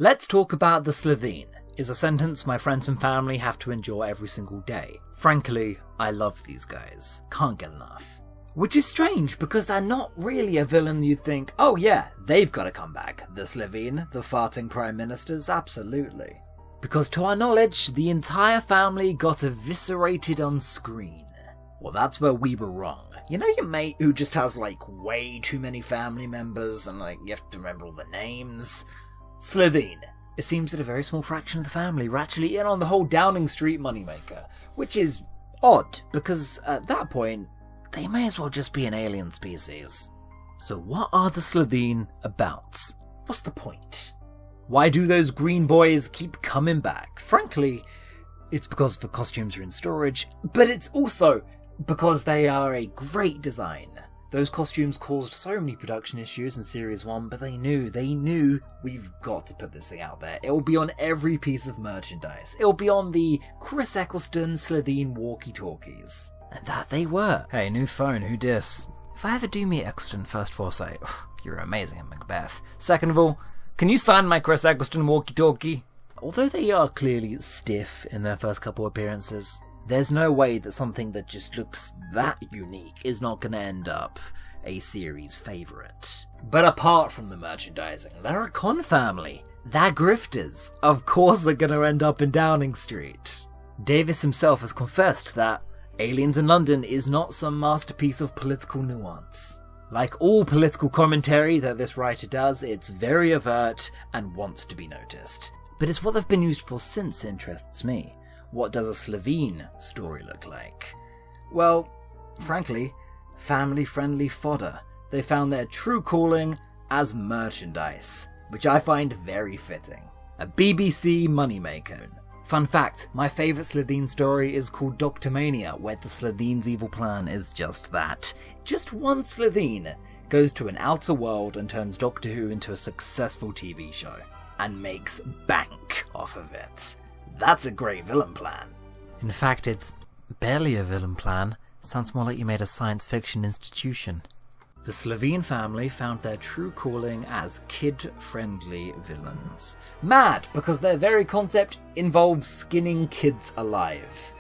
Let's talk about the Slitheen, is a sentence my friends and family have to endure every single day. Frankly, I love these guys. Can't get enough. Which is strange, because they're not really a villain you'd think, oh yeah, they've got to come back. The Slitheen, the farting prime ministers, absolutely. Because to our knowledge, the entire family got eviscerated on screen. Well, that's where we were wrong. You know your mate who just has, way too many family members and, you have to remember all the names? Slitheen. It seems that a very small fraction of the family were actually in on the whole Downing Street moneymaker, which is odd, because at that point, they may as well just be an alien species. So what are the Slitheen about? What's the point? Why do those green boys keep coming back? Frankly, it's because the costumes are in storage, but it's also because they are a great design. Those costumes caused so many production issues in Series 1, but they knew we've got to put this thing out there. It'll be on every piece of merchandise. It'll be on the Chris Eccleston Slitheen walkie-talkies. And that they were. Hey, new phone, who dis? If I ever do meet Eccleston, first of all, say, you're amazing at Macbeth. Second of all, can you sign my Chris Eccleston walkie-talkie? Although they are clearly stiff in their first couple appearances, there's no way that something that just looks that unique is not going to end up a series favourite. But apart from the merchandising, they're a con family. They're grifters. Of course they're going to end up in Downing Street. Davis himself has confessed that Aliens in London is not some masterpiece of political nuance. Like all political commentary that this writer does, it's very overt and wants to be noticed. But it's what they've been used for since interests me. What does a Slitheen story look like? Well, frankly, family-friendly fodder. They found their true calling as merchandise, which I find very fitting. A BBC moneymaker. Fun fact, my favourite Slitheen story is called Doctormania, where the Slitheen's evil plan is just that. Just one Slitheen goes to an outer world and turns Doctor Who into a successful TV show, and makes bank off of it. That's a great villain plan. In fact, it's barely a villain plan. Sounds more like you made a science fiction institution. The Slitheen family found their true calling as kid-friendly villains. Mad, because their very concept involves skinning kids alive.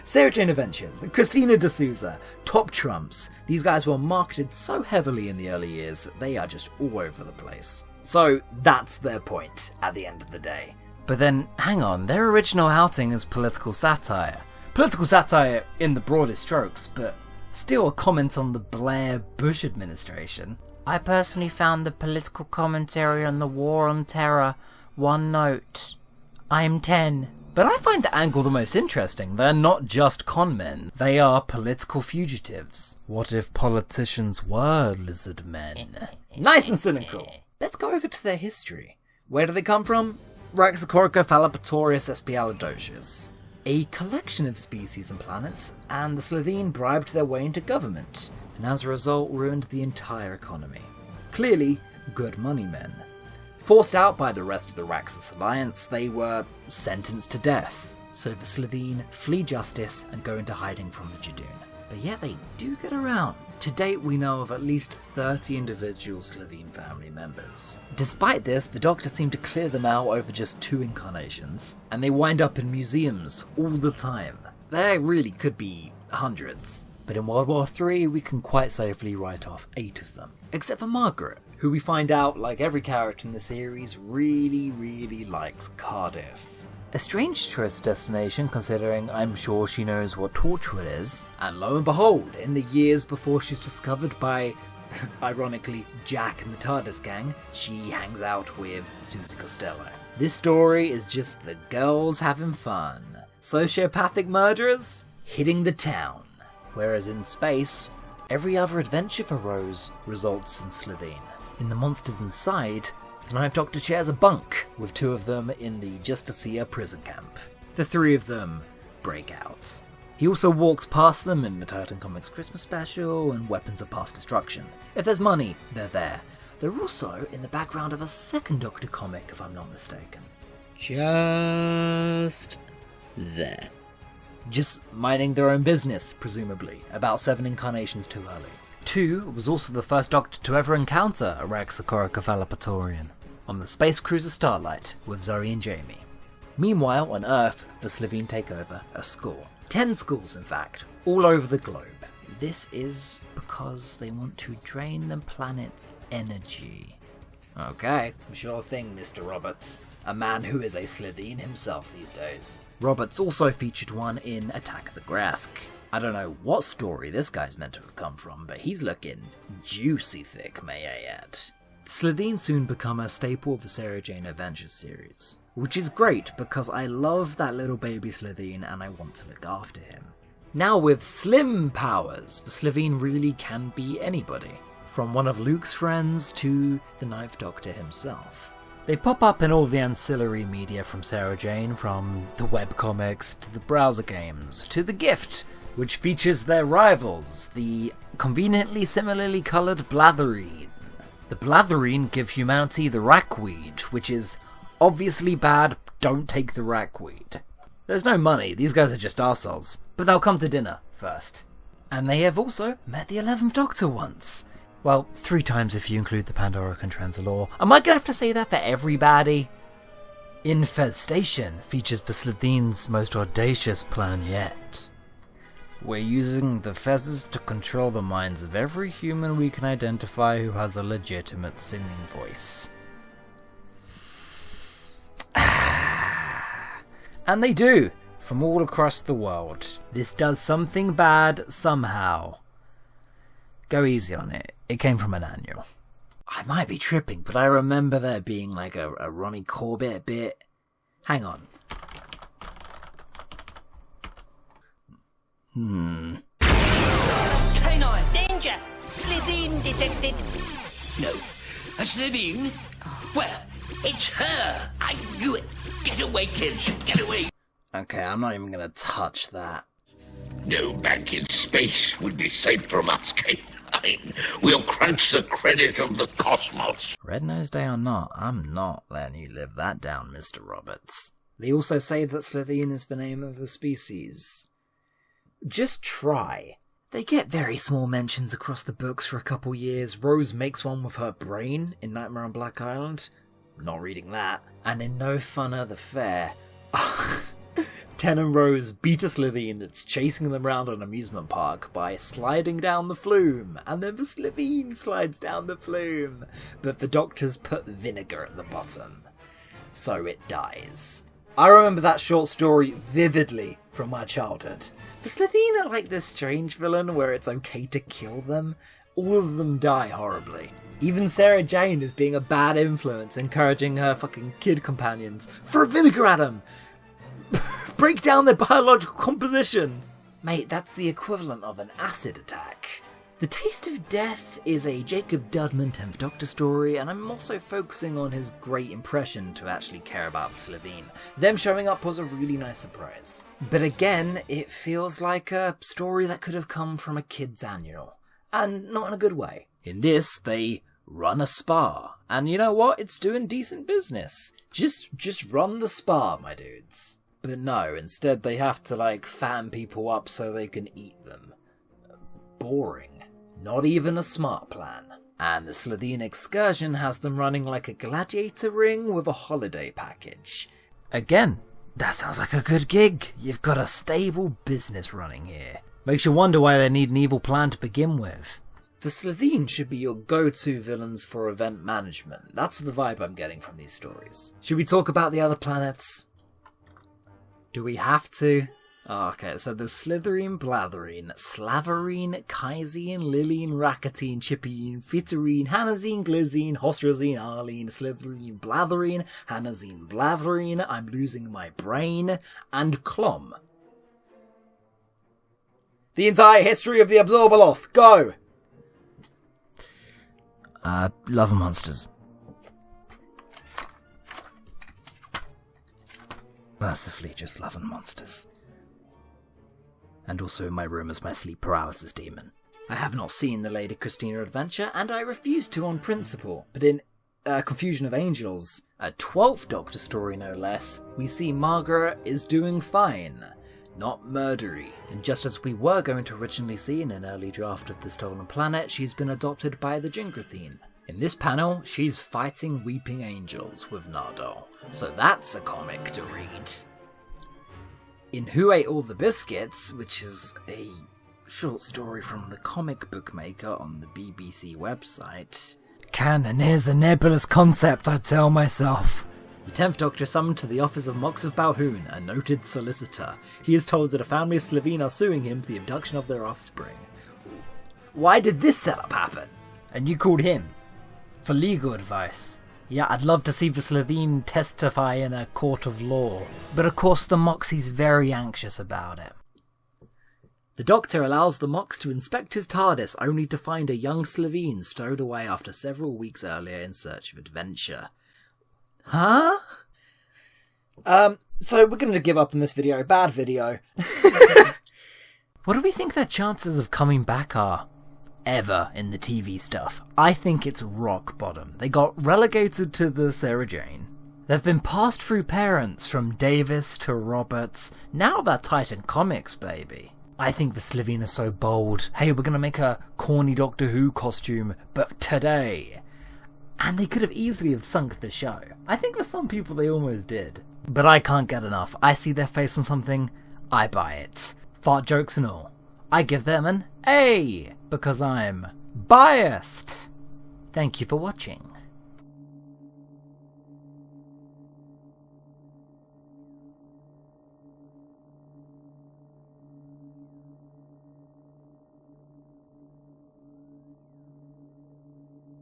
Sarah Jane Adventures, Christina D'Souza, Top Trumps. These guys were marketed so heavily in the early years that they are just all over the place. So that's their point at the end of the day. But then, hang on, their original outing is political satire. Political satire in the broadest strokes, but still a comment on the Blair-Bush administration. I personally found the political commentary on the War on Terror one note. I'm 10. But I find the angle the most interesting. They're not just con men, they are political fugitives. What if politicians were lizard men? Nice and cynical. Let's go over to their history. Where do they come from? Raxacoricofallapatorius espialidocious. A collection of species and planets, and the Slitheen bribed their way into government, and as a result ruined the entire economy. Clearly, good money men. Forced out by the rest of the Raxus Alliance, they were sentenced to death, so the Slitheen flee justice and go into hiding from the Jadoon. But yet they do get around. To date, we know of at least 30 individual Slitheen family members. Despite this, the Doctor seemed to clear them out over just 2 incarnations, and they wind up in museums all the time. There really could be hundreds. But in World War III, we can quite safely write off 8 of them. Except for Margaret, who we find out, like every character in the series, really likes Cardiff. A strange tourist destination, considering I'm sure she knows what Torchwood is. And lo and behold, in the years before she's discovered by, ironically, Jack and the TARDIS gang, she hangs out with Susie Costello. This story is just the girls having fun. Sociopathic murderers hitting the town. Whereas in space, every other adventure for Rose results in Slitheen. In the monsters inside, the Ninth Doctor shares a bunk with 2 of them in the Justicia prison camp. The 3 of them break out. He also walks past them in the Titan Comics Christmas special and Weapons of Past Destruction. If there's money, they're there. They're also in the background of a second Doctor comic, if I'm not mistaken. Just there. Just minding their own business, presumably, about 7 incarnations too early. 2 was also the first Doctor to ever encounter a Raxacoricofallapatorian. on the space cruiser Starlight with Zoe and Jamie. Meanwhile, on Earth, the Slitheen take over a school. 10 schools, in fact, all over the globe. This is because they want to drain the planet's energy. Okay, sure thing, Mr. Roberts. A man who is a Slitheen himself these days. Roberts also featured one in Attack the Grask. I don't know what story this guy's meant to have come from, but he's looking juicy thick, may I add. Slitheen soon become a staple of the Sarah Jane Adventures series, which is great because I love that little baby Slitheen and I want to look after him. Now with slim powers, the Slitheen really can be anybody, from one of Luke's friends to the Ninth Doctor himself. They pop up in all the ancillary media from Sarah Jane, from the webcomics to the browser games to The Gift, which features their rivals, the conveniently similarly coloured Blathereen. The Blathereen give humanity the rackweed, which is obviously bad, don't take the rackweed. There's no money, these guys are just arseholes, but they'll come to dinner first. And they have also met the 11th Doctor once. Well, 3 times if you include the Pandoric and Transalore. Am I gonna have to say that for every baddie? Infestation features the Slitheen's most audacious plan yet. We're using the fezzes to control the minds of every human we can identify who has a legitimate singing voice. And they do, from all across the world. This does something bad somehow. Go easy on it. It came from an annual. I might be tripping, but I remember there being like a Ronnie Corbett bit. Hang on. CANON, danger! Slitheen detected. No, a Slitheen? Well, it's her. I knew it. Get away, kids. Get away. Okay, I'm not even gonna touch that. No bank in space would be safe from us, Kate. We'll crunch the credit of the cosmos. Red-nosed Day or not, I'm not letting you live that down, Mr. Roberts. They also say that Slitheen is the name of the species. Just try. They get very small mentions across the books for a couple years. Rose makes one with her brain in Nightmare on Black Island. Not reading that. And in No Funner the Fair, Ten and Rose beat a Slitheen that's chasing them around an amusement park by sliding down the flume, and then the Slitheen slides down the flume, but the doctors put vinegar at the bottom, so it dies. I remember that short story vividly from my childhood. The Slitheen are like this strange villain where it's okay to kill them. All of them die horribly. Even Sarah Jane is being a bad influence, encouraging her fucking kid companions, throw vinegar at them! Break down their biological composition! Mate, that's the equivalent of an acid attack. The Taste of Death is a Jacob Dudman 10th Doctor story, and I'm also focusing on his great impression to actually care about the Slitheen. Them showing up was a really nice surprise. But again, it feels like a story that could have come from a kid's annual. And not in a good way. In this, they run a spa. And you know what? It's doing decent business. Just run the spa, my dudes. But no, instead they have to fatten people up so they can eat them. Boring. Not even a smart plan. And the Slitheen excursion has them running like a gladiator ring with a holiday package. Again, that sounds like a good gig. You've got a stable business running here. Makes you wonder why they need an evil plan to begin with. The Slitheen should be your go-to villains for event management. That's the vibe I'm getting from these stories. Should we talk about the other planets? Do we have to? Oh, okay, so there's Slithereen, Blathereen, Slavereen, Kaizeen, Lilleen, Racketine, Chippyeen, Fittereen, Hannazine, Glizine, Hostrazine, Arlene, Slithereen, Blathereen, Hannazine, Blathereen, I'm losing my brain, and Clom. The entire history of the Absorbaloth, go! Love monsters. Mercifully just loving monsters. And also in my room is my sleep paralysis demon. I have not seen the Lady Christina adventure, and I refuse to on principle, but in Confusion of Angels, a 12th Doctor story no less, we see Margaret is doing fine. Not murdery. And just as we were going to originally see in an early draft of The Stolen Planet, she's been adopted by the Jingrathene. In this panel, she's fighting weeping angels with Nardo, so that's a comic to read. In Who Ate All the Biscuits, which is a short story from the comic book maker on the BBC website, canon is a nebulous concept, I tell myself. The 10th Doctor is summoned to the office of Mox of Balhoun, a noted solicitor. He is told that a family of Slitheen are suing him for the abduction of their offspring. Why did this setup happen? And you called him for legal advice. Yeah, I'd love to see the Slitheen testify in a court of law. But of course the Moxie's very anxious about it. The Doctor allows the Mox to inspect his TARDIS, only to find a young Slitheen stowed away after several weeks earlier in search of adventure. Huh? So we're going to give up in this video. Bad video. What do we think their chances of coming back are? Ever in the TV stuff? I think it's rock bottom. They got relegated to the Sarah Jane. They've been passed through parents from Davis to Roberts. Now they're Titan Comics, baby. I think the Slitheen are so bold. Hey, we're going to make a corny Doctor Who costume, but today. And they could have easily have sunk the show. I think for some people they almost did. But I can't get enough. I see their face on something, I buy it. Fart jokes and all. I give them an A, because I'm biased. Thank you for watching.